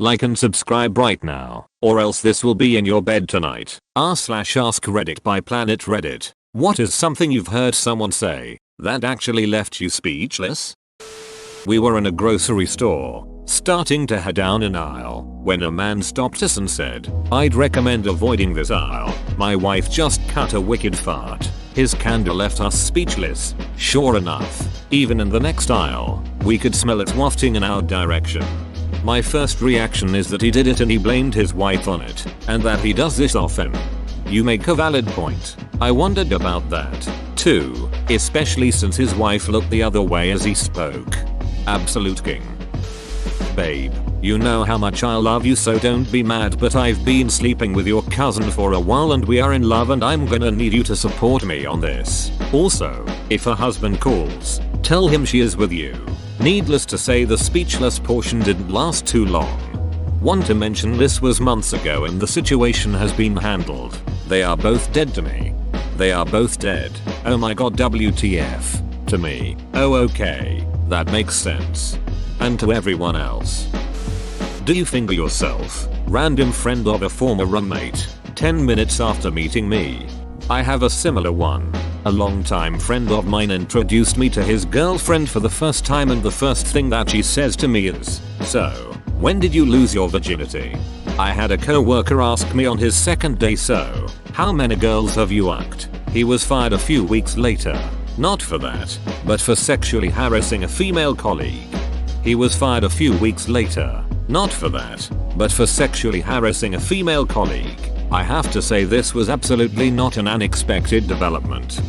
Like and subscribe right now, or else this will be in your bed tonight. r/ask Reddit by Planet Reddit. What is something you've heard someone say that actually left you speechless? We were in a grocery store, starting to head down an aisle, when a man stopped us and said, "I'd recommend avoiding this aisle. My wife just cut a wicked fart." His candor left us speechless. Sure enough, even in the next aisle, we could smell it wafting in our direction. My first reaction is that he did it and he blamed his wife on it, and that he does this often. You make a valid point. I wondered about that, too, especially since his wife looked the other way as he spoke. Absolute king. Babe, you know how much I love you, so don't be mad, but I've been sleeping with your cousin for a while and we are in love and I'm gonna need you to support me on this. Also, if her husband calls, tell him she is with you. Needless to say, the speechless portion didn't last too long. Want to mention this was months ago and the situation has been handled. They are both dead to me. They are both dead. Oh my god, WTF. To me. Oh okay, that makes sense. And to everyone else. Do you finger yourself, random friend of a former roommate, 10 minutes after meeting me? I have a similar one. A longtime friend of mine introduced me to his girlfriend for the first time and the first thing that she says to me is, "So, when did you lose your virginity?" I had a coworker ask me on his second day, "So, how many girls have you fucked?" He was fired a few weeks later. Not for that, but for sexually harassing a female colleague. He was fired a few weeks later. Not for that, but for sexually harassing a female colleague. I have to say this was absolutely not an unexpected development.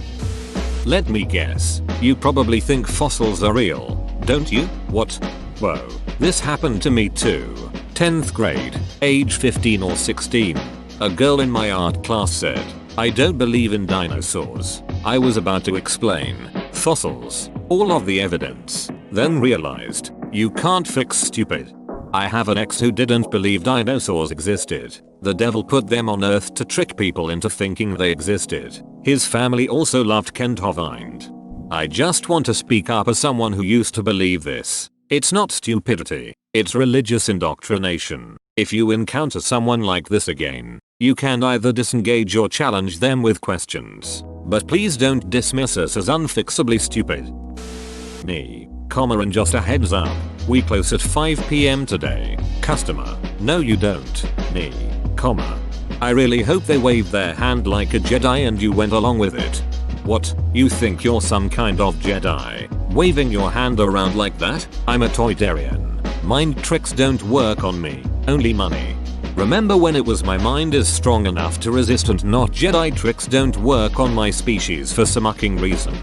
Let me guess, you probably think fossils are real, don't you? What? Whoa, this happened to me too. 10th grade, age 15 or 16. A girl in my art class said, "I don't believe in dinosaurs." I was about to explain, fossils, all of the evidence, then realized, you can't fix stupid. I have an ex who didn't believe dinosaurs existed. The devil put them on earth to trick people into thinking they existed. His family also loved Kent Hovind. I just want to speak up as someone who used to believe this. It's not stupidity, it's religious indoctrination. If you encounter someone like this again, you can either disengage or challenge them with questions. But please don't dismiss us as unfixably stupid. Me, and just a heads up, we close at 5 PM today. Customer, no you don't. Me, I really hope they waved their hand like a Jedi and you went along with it. What, you think you're some kind of Jedi? Waving your hand around like that? I'm a Toydarian. Mind tricks don't work on me, only money. Remember when it was my mind is strong enough to resist and not Jedi tricks don't work on my species for some fucking reason.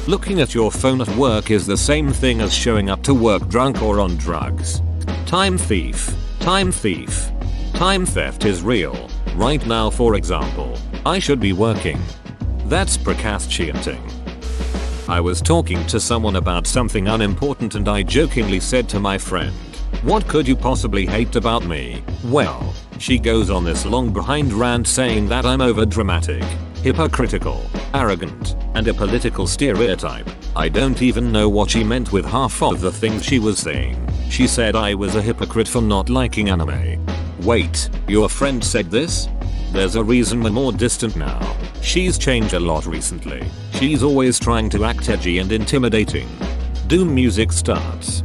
Looking at your phone at work is the same thing as showing up to work drunk or on drugs. Time thief. Time thief. Time theft is real. Right now for example, I should be working. That's procrastinating. I was talking to someone about something unimportant and I jokingly said to my friend, "What could you possibly hate about me?" Well, she goes on this long behind rant saying that I'm overdramatic, hypocritical, arrogant, and a political stereotype. I don't even know what she meant with half of the things she was saying. She said I was a hypocrite for not liking anime. Wait, your friend said this? There's a reason we're more distant now. She's changed a lot recently. She's always trying to act edgy and intimidating. Doom music starts.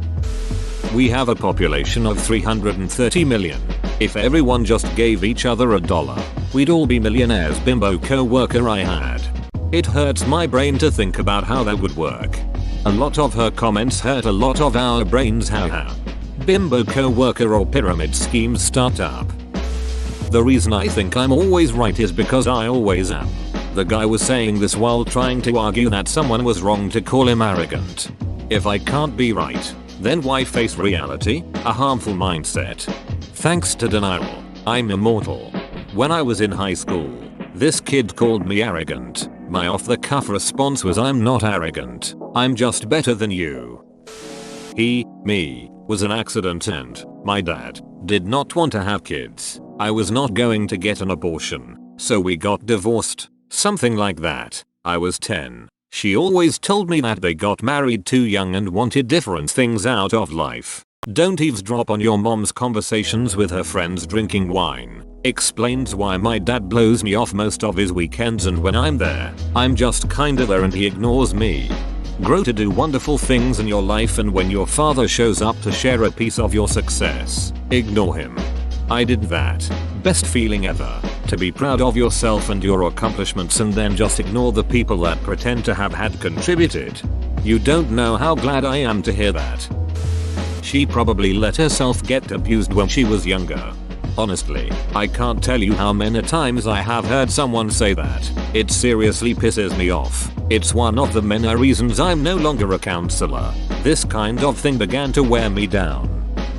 We have a population of 330 million. If everyone just gave each other $1, we'd all be millionaires. Bimbo co-worker I had. It hurts my brain to think about how that would work. A lot of her comments hurt a lot of our brains. Haha. Bimbo co-worker or pyramid scheme startup. The reason I think I'm always right is because I always am. The guy was saying this while trying to argue that someone was wrong to call him arrogant. If I can't be right, then why face reality? A harmful mindset. Thanks to denial, I'm immortal. When I was in high school, this kid called me arrogant. My off-the-cuff response was, "I'm not arrogant, I'm just better than you." Me, was an accident and my dad did not want to have kids. I was not going to get an abortion, so we got divorced, something like that. I was 10. She always told me that they got married too young and wanted different things out of life. Don't eavesdrop on your mom's conversations with her friends drinking wine. Explains why my dad blows me off most of his weekends, and when I'm there, I'm just kinda there and he ignores me. Grow to do wonderful things in your life, and when your father shows up to share a piece of your success, ignore him. I did that. Best feeling ever. To be proud of yourself and your accomplishments and then just ignore the people that pretend to have had contributed. You don't know how glad I am to hear that. She probably let herself get abused when she was younger. Honestly, I can't tell you how many times I have heard someone say that. It seriously pisses me off. It's one of the many reasons I'm no longer a counselor. This kind of thing began to wear me down.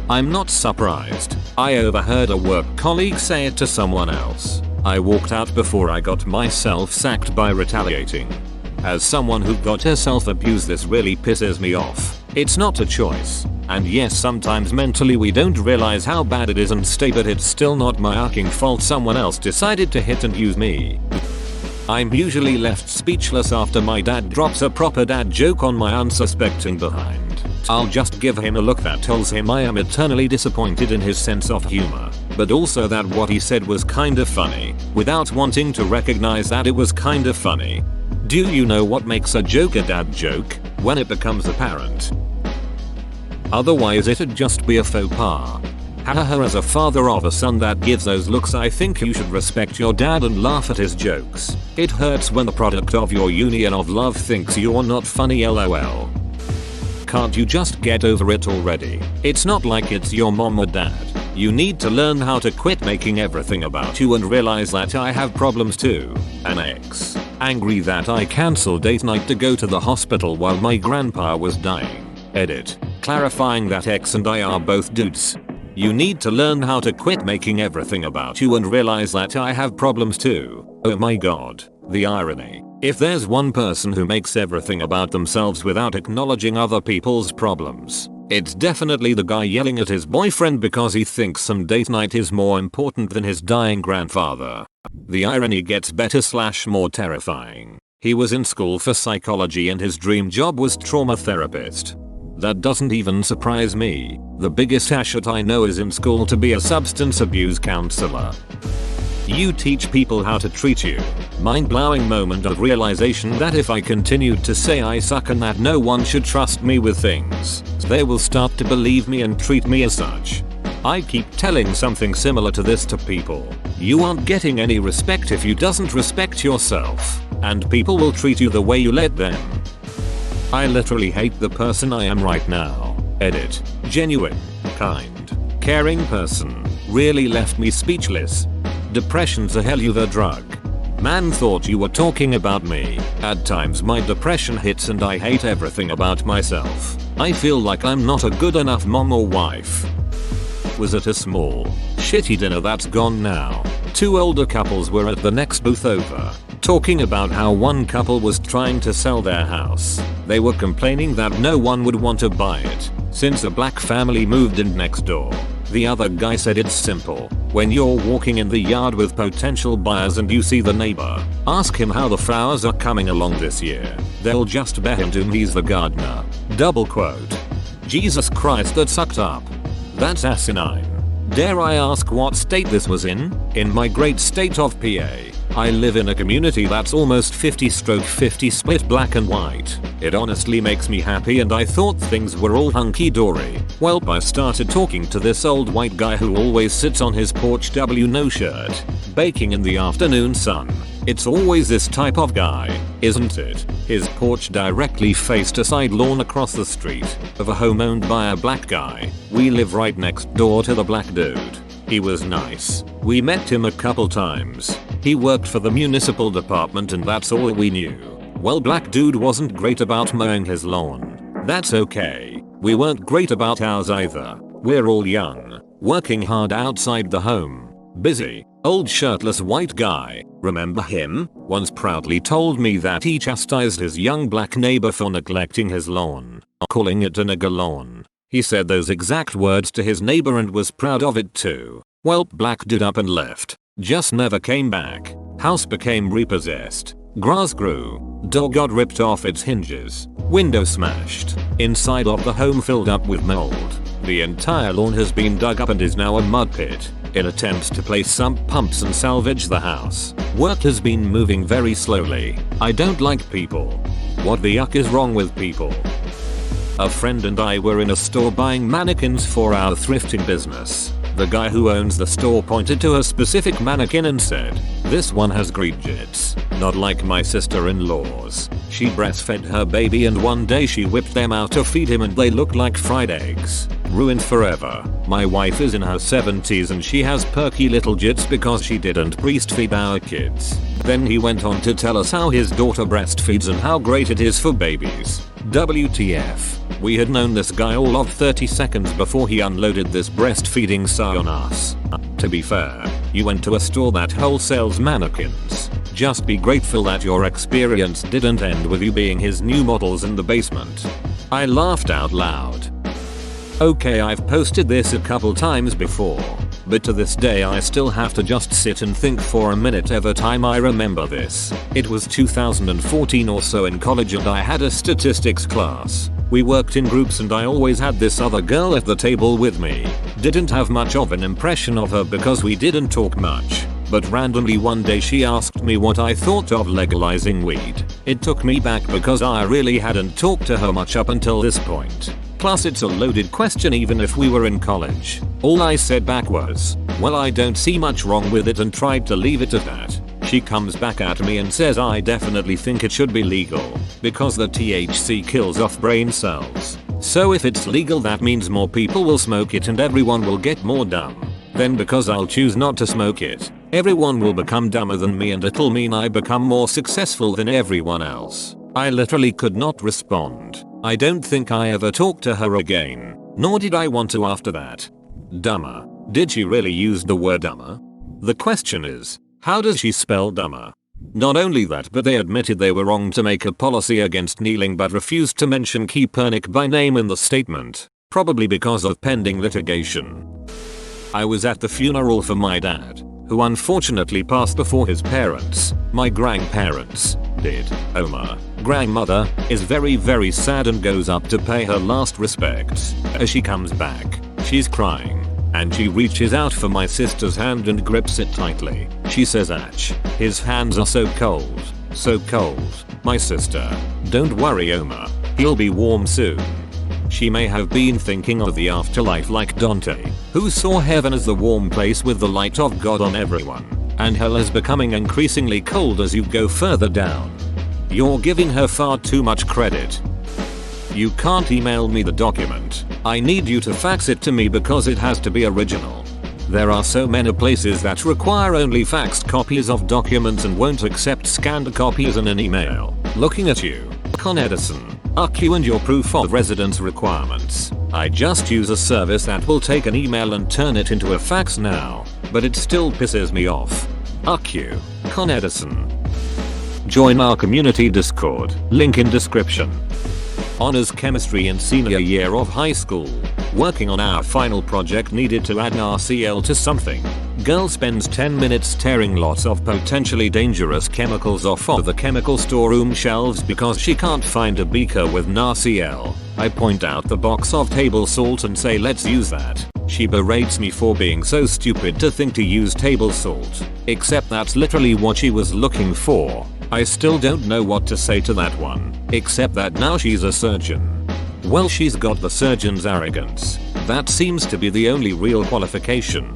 I'm not surprised. I overheard a work colleague say it to someone else. I walked out before I got myself sacked by retaliating. As someone who got herself abused, this really pisses me off. It's not a choice. And yes, sometimes mentally we don't realize how bad it is and stay, but it's still not my fucking fault someone else decided to hit and use me. I'm usually left speechless after my dad drops a proper dad joke on my unsuspecting behind. I'll just give him a look that tells him I am eternally disappointed in his sense of humor, but also that what he said was kinda funny, without wanting to recognize that it was kinda funny. Do you know what makes a joke a dad joke? When it becomes apparent. Otherwise it'd just be a faux pas. Haha, as a father of a son that gives those looks, I think you should respect your dad and laugh at his jokes. It hurts when the product of your union of love thinks you're not funny, lol. Can't you just get over it already? It's not like it's your mom or dad. You need to learn how to quit making everything about you and realize that I have problems too. An ex. Angry that I cancelled date night to go to the hospital while my grandpa was dying. Edit. Clarifying that ex and I are both dudes. You need to learn how to quit making everything about you and realize that I have problems too. Oh my god. The irony. If there's one person who makes everything about themselves without acknowledging other people's problems, it's definitely the guy yelling at his boyfriend because he thinks some date night is more important than his dying grandfather. The irony gets better / more terrifying. He was in school for psychology and his dream job was trauma therapist. That doesn't even surprise me. The biggest asset I know is in school to be a substance abuse counselor. You teach people how to treat you. Mind-blowing moment of realization that if I continued to say I suck and that no one should trust me with things, they will start to believe me and treat me as such. I keep telling something similar to this to people. You aren't getting any respect if you doesn't respect yourself, and people will treat you the way you let them. I literally hate the person I am right now. Edit. Genuine, kind, caring person. Really left me speechless. Depression's a hell of a drug. Man, thought you were talking about me. At times my depression hits and I hate everything about myself. I feel like I'm not a good enough mom or wife. Was at a small, shitty dinner that's gone now. Two older couples were at the next booth over, talking about how one couple was trying to sell their house. They were complaining that no one would want to buy it, since a black family moved in next door. The other guy said it's simple. When you're walking in the yard with potential buyers and you see the neighbor, ask him how the flowers are coming along this year. They'll just bet him to he's the gardener. Double quote. Jesus Christ, that sucked up. That's asinine. Dare I ask what state this was in? In my great state of PA. I live in a community that's almost 50/50 split black and white. It honestly makes me happy and I thought things were all hunky-dory. Welp, I started talking to this old white guy who always sits on his porch no shirt, baking in the afternoon sun. It's always this type of guy, isn't it? His porch directly faced a side lawn across the street of a home owned by a black guy. We live right next door to the black dude. He was nice. We met him a couple times. He worked for the municipal department and that's all we knew. Well, black dude wasn't great about mowing his lawn. That's okay. We weren't great about ours either. We're all young, working hard outside the home. Busy, old shirtless white guy. Remember him? Once proudly told me that he chastised his young black neighbor for neglecting his lawn, calling it a nigger lawn. He said those exact words to his neighbor and was proud of it too. Well, black dude up and left. Just never came back. House became repossessed. Grass grew. Door got ripped off its hinges. Window smashed. Inside of the home filled up with mold. The entire lawn has been dug up and is now a mud pit in attempts to place sump pumps and salvage the house. Work has been moving very slowly. I don't like people. What the yuck is wrong with people? A friend and I were in a store buying mannequins for our thrifting business. The guy who owns the store pointed to a specific mannequin and said, "This one has great jits, not like my sister-in-law's. She breastfed her baby and one day she whipped them out to feed him and they look like fried eggs. Ruined forever. My wife is in her 70s and she has perky little jits because she didn't breastfeed our kids." Then he went on to tell us how his daughter breastfeeds and how great it is for babies. WTF. We had known this guy all of 30 seconds before he unloaded this breastfeeding sigh on us. To be fair, you went to a store that wholesales mannequins. Just be grateful that your experience didn't end with you being his new models in the basement. I laughed out loud. Okay, I've posted this a couple times before, but to this day I still have to just sit and think for a minute every time I remember this. It was 2014 or so in college and I had a statistics class. We worked in groups and I always had this other girl at the table with me. Didn't have much of an impression of her because we didn't talk much. But randomly one day she asked me what I thought of legalizing weed. It took me back because I really hadn't talked to her much up until this point. Plus it's a loaded question even if we were in college. All I said back was, "Well, I don't see much wrong with it," and tried to leave it at that. She comes back at me and says, "I definitely think it should be legal because the THC kills off brain cells. So if it's legal that means more people will smoke it and everyone will get more dumb. Then because I'll choose not to smoke it, everyone will become dumber than me and it'll mean I become more successful than everyone else." I literally could not respond. I don't think I ever talked to her again, nor did I want to after that. Dumber. Did she really use the word dumber? The question is, how does she spell dumber? Not only that, but they admitted they were wrong to make a policy against kneeling but refused to mention Kaepernick by name in the statement, probably because of pending litigation. I was at the funeral for my dad, who unfortunately passed before his parents. My grandparents did. Oma, grandmother, is very sad and goes up to pay her last respects. As she comes back, she's crying, and she reaches out for my sister's hand and grips it tightly. She says, "Ach, his hands are so cold, so cold." My sister, "Don't worry, Oma, he'll be warm soon." She may have been thinking of the afterlife like Dante, who saw heaven as the warm place with the light of God on everyone, and hell is becoming increasingly cold as you go further down. You're giving her far too much credit. You can't email me the document. I need you to fax it to me because it has to be original. There are so many places that require only faxed copies of documents and won't accept scanned copies in an email. Looking at you, Con Edison. Uck you and your proof of residence requirements. I just use a service that will take an email and turn it into a fax now, but it still pisses me off. Uck you, Con Edison. Join our community Discord, link in description. Honors chemistry in senior year of high school. Working on our final project needed to add NaCl to something. Girl spends 10 minutes tearing lots of potentially dangerous chemicals off of the chemical storeroom shelves because she can't find a beaker with NaCl. I point out the box of table salt and say, "Let's use that." She berates me for being so stupid to think to use table salt. Except that's literally what she was looking for. I still don't know what to say to that one, except that now she's a surgeon. Well, she's got the surgeon's arrogance. That seems to be the only real qualification.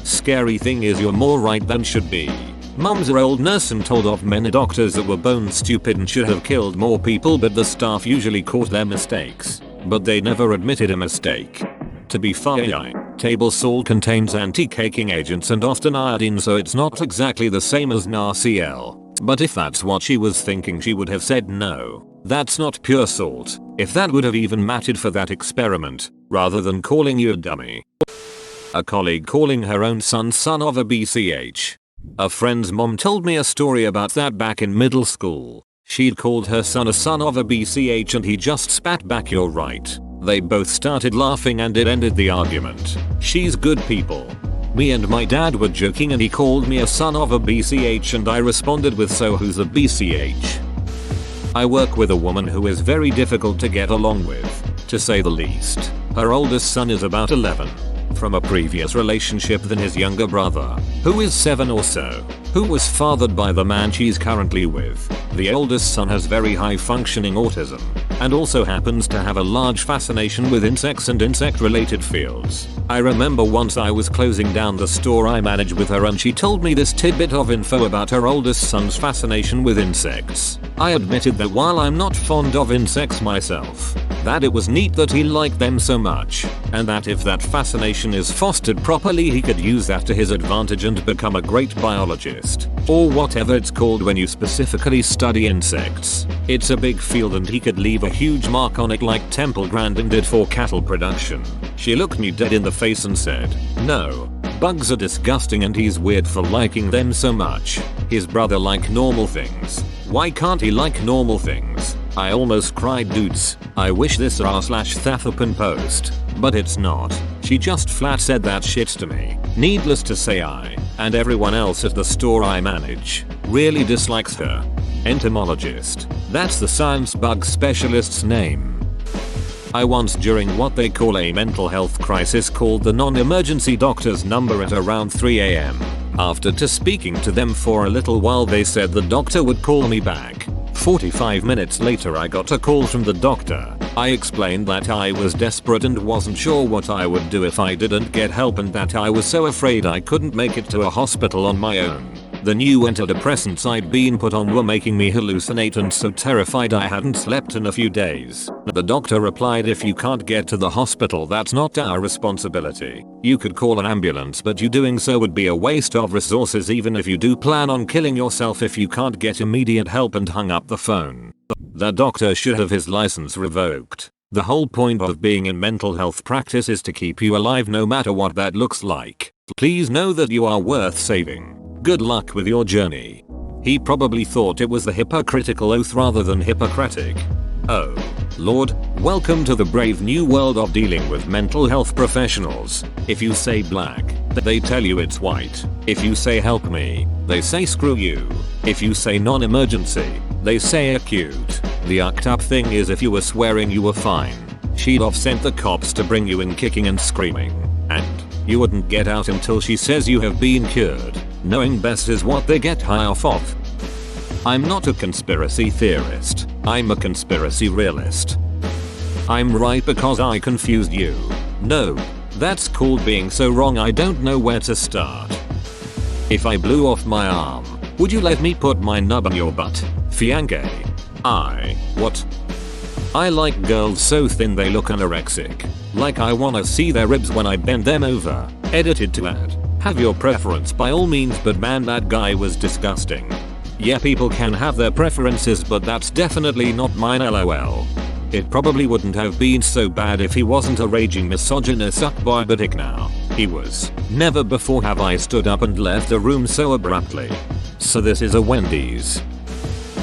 Scary thing is you're more right than should be. Mum's an old nurse and told of many doctors that were bone stupid and should have killed more people, but the staff usually caught their mistakes. But they never admitted a mistake. To be fair, table salt contains anti-caking agents and often iodine, so it's not exactly the same as NaCl. But if that's what she was thinking, she would have said no. That's not pure salt, if that would have even mattered for that experiment, rather than calling you a dummy. A colleague calling her own son of a BCH. A friend's mom told me a story about that back in middle school. She'd called her son of a BCH and he just spat back, "You're right." They both started laughing and it ended the argument. She's good people. Me and my dad were joking and he called me a son of a BCH and I responded with, "So who's a BCH?" I work with a woman who is very difficult to get along with, to say the least. Her oldest son is about 11. From a previous relationship than his younger brother, who is 7 or so, who was fathered by the man she's currently with. The oldest son has very high functioning autism, and also happens to have a large fascination with insects and insect related fields. I remember once I was closing down the store I manage with her and she told me this tidbit of info about her oldest son's fascination with insects. I admitted that while I'm not fond of insects myself, that it was neat that he liked them so much, and that if that fascination is fostered properly he could use that to his advantage and become a great biologist, or whatever it's called when you specifically study insects. It's a big field and he could leave a huge mark on it like Temple Grandin did for cattle production. She looked me dead in the face and said, "No, bugs are disgusting and he's weird for liking them so much. His brother like normal things. Why can't he like normal things?" I almost cried, dudes. I wish this r/Thathapan post, but it's not. She just flat said that shit to me. Needless to say, I, and everyone else at the store I manage, really dislikes her. Entomologist. That's the science bug specialist's name. I once, during what they call a mental health crisis, called the non-emergency doctor's number at around 3 AM. After speaking to them for a little while they said the doctor would call me back. 45 minutes later I got a call from the doctor. I explained that I was desperate and wasn't sure what I would do if I didn't get help and that I was so afraid I couldn't make it to a hospital on my own. The new antidepressants I'd been put on were making me hallucinate and so terrified I hadn't slept in a few days. The doctor replied, "If you can't get to the hospital, that's not our responsibility. You could call an ambulance, but you doing so would be a waste of resources even if you do plan on killing yourself if you can't get immediate help," and hung up the phone. The doctor should have his license revoked. The whole point of being in mental health practice is to keep you alive no matter what that looks like. Please know that you are worth saving. Good luck with your journey. He probably thought it was the hypocritical oath rather than Hippocratic. Oh, Lord, welcome to the brave new world of dealing with mental health professionals. If you say black, they tell you it's white. If you say help me, they say screw you. If you say non-emergency, they say acute. The act up thing is if you were swearing you were fine, she'd have sent the cops to bring you in kicking and screaming. And you wouldn't get out until she says you have been cured. Knowing best is what they get high off of. I'm not a conspiracy theorist. I'm a conspiracy realist. I'm right because I confused you. No, that's called being so wrong I don't know where to start. If I blew off my arm, would you let me put my nub on your butt? Fiancé. What? I like girls so thin they look anorexic. Like I wanna see their ribs when I bend them over. Edited to add. Have your preference by all means, but man, that guy was disgusting. Yeah, people can have their preferences, but that's definitely not mine, lol. It probably wouldn't have been so bad if he wasn't a raging misogynist diabetic now. He was. Never before have I stood up and left a room so abruptly. So this is a Wendy's.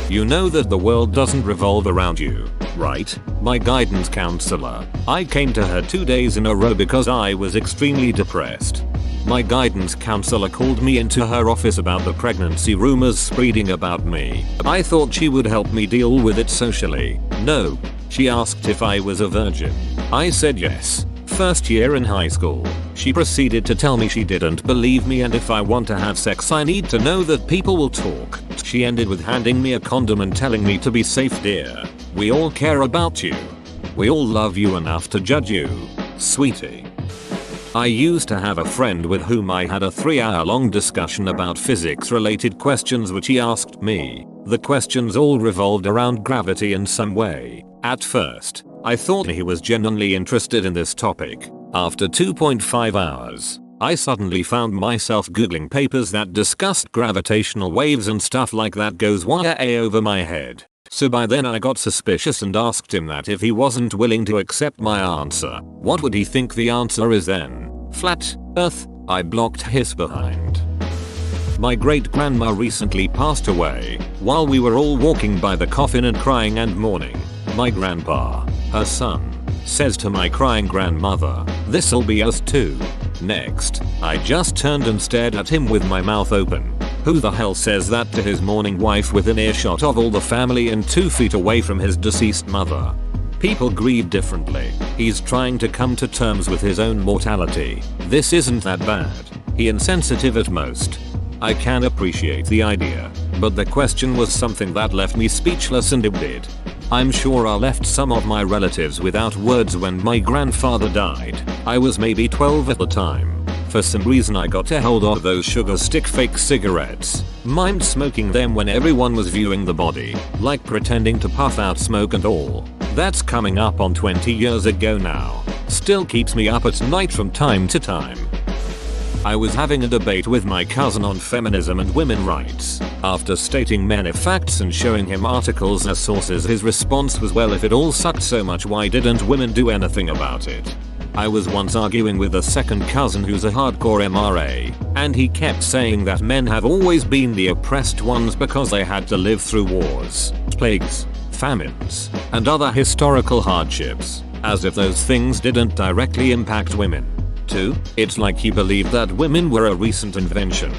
You know that the world doesn't revolve around you, right? My guidance counselor. I came to her 2 days in a row because I was extremely depressed. My guidance counselor called me into her office about the pregnancy rumors spreading about me. I thought she would help me deal with it socially. No. She asked if I was a virgin. I said yes. First year in high school. She proceeded to tell me she didn't believe me and if I want to have sex I need to know that people will talk. She ended with handing me a condom and telling me to be safe, dear. We all care about you. We all love you enough to judge you. Sweetie. I used to have a friend with whom I had a 3-hour-long discussion about physics-related questions which he asked me. The questions all revolved around gravity in some way. At first, I thought he was genuinely interested in this topic. After 2.5 hours, I suddenly found myself googling papers that discussed gravitational waves and stuff like that goes way over my head. So by then I got suspicious and asked him that if he wasn't willing to accept my answer, what would he think the answer is then? Flat Earth. I blocked his behind. My great grandma recently passed away. While we were all walking by the coffin and crying and mourning, my grandpa, her son, says to my crying grandmother, "This'll be us too." Next, I just turned and stared at him with my mouth open. Who the hell says that to his mourning wife within earshot of all the family and 2 feet away from his deceased mother? People grieve differently. He's trying to come to terms with his own mortality. This isn't that bad. He insensitive at most. I can appreciate the idea, but the question was something that left me speechless, and it did. I'm sure I left some of my relatives without words when my grandfather died. I was maybe 12 at the time. For some reason I got a hold of those sugar stick fake cigarettes. Mimed smoking them when everyone was viewing the body, like pretending to puff out smoke and all. That's coming up on 20 years ago now. Still keeps me up at night from time to time. I was having a debate with my cousin on feminism and women rights. After stating many facts and showing him articles as sources, his response was, well, if it all sucked so much, why didn't women do anything about it? I was once arguing with a second cousin who's a hardcore MRA, and he kept saying that men have always been the oppressed ones because they had to live through wars, plagues, famines, and other historical hardships, as if those things didn't directly impact women. Too, it's like he believed that women were a recent invention.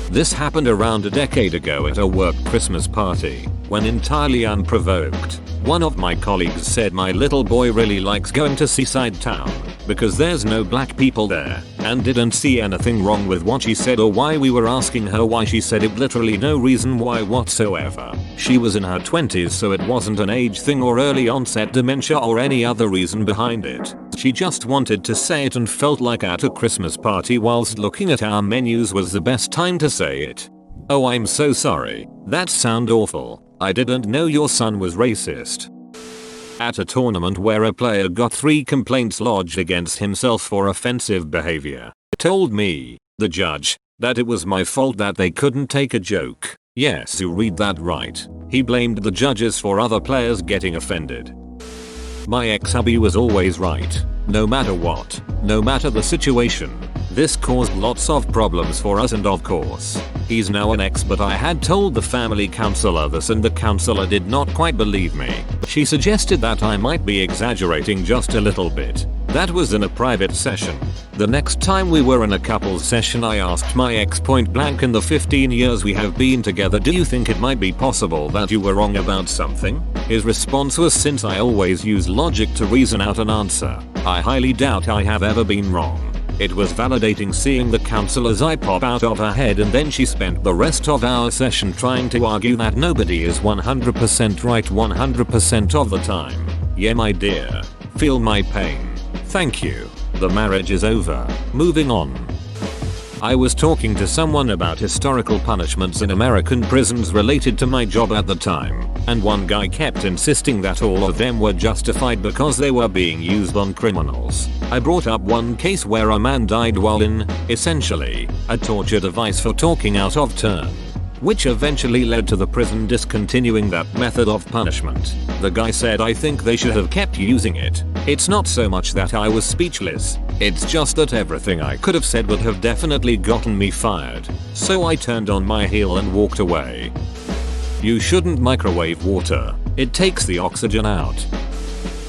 This happened around a decade ago at a work Christmas party, when entirely unprovoked, one of my colleagues said my little boy really likes going to Seaside Town because there's no black people there, and didn't see anything wrong with what she said or why we were asking her why she said it. Literally no reason why whatsoever. She was in her 20s, so it wasn't an age thing or early onset dementia or any other reason behind it. She just wanted to say it and felt like at a Christmas party whilst looking at our menus was the best time to say it. Oh, I'm so sorry. That sound awful. I didn't know your son was racist. At a tournament where a player got 3 complaints lodged against himself for offensive behavior, told me, the judge, that it was my fault that they couldn't take a joke. Yes, you read that right. He blamed the judges for other players getting offended. My ex-hubby was always right. No matter what, no matter the situation. This caused lots of problems for us, and of course, he's now an ex, but I had told the family counselor this and the counselor did not quite believe me. She suggested that I might be exaggerating just a little bit. That was in a private session. The next time we were in a couples session, I asked my ex point blank, in the 15 years we have been together, do you think it might be possible that you were wrong about something? His response was, since I always use logic to reason out an answer, I highly doubt I have ever been wrong. It was validating seeing the counselor's eye pop out of her head, and then she spent the rest of our session trying to argue that nobody is 100% right 100% of the time. Yeah, my dear. Feel my pain. Thank you. The marriage is over. Moving on. I was talking to someone about historical punishments in American prisons related to my job at the time, and one guy kept insisting that all of them were justified because they were being used on criminals. I brought up one case where a man died while in, essentially, a torture device for talking out of turn, which eventually led to the prison discontinuing that method of punishment. The guy said, I think they should have kept using it. It's not so much that I was speechless, it's just that everything I could have said would have definitely gotten me fired. So I turned on my heel and walked away. You shouldn't microwave water. It takes the oxygen out.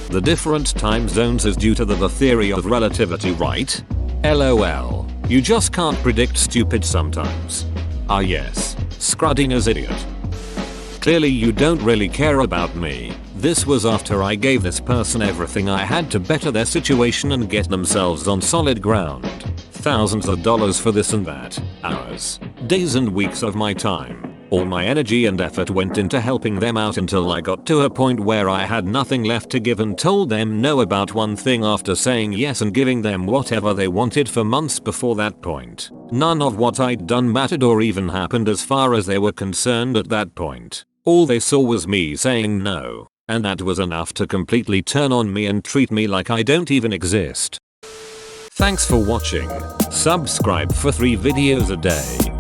The different time zones is due to the theory of relativity, right? LOL. You just can't predict stupid sometimes. Ah yes. Scrudinger's idiot. Clearly you don't really care about me. This was after I gave this person everything I had to better their situation and get themselves on solid ground. Thousands of dollars for this and that. Hours, days and weeks of my time. All my energy and effort went into helping them out until I got to a point where I had nothing left to give and told them no about one thing after saying yes and giving them whatever they wanted for months before that point. None of what I'd done mattered or even happened as far as they were concerned at that point. All they saw was me saying no, and that was enough to completely turn on me and treat me like I don't even exist. Thanks for watching. Subscribe for 3 videos a day.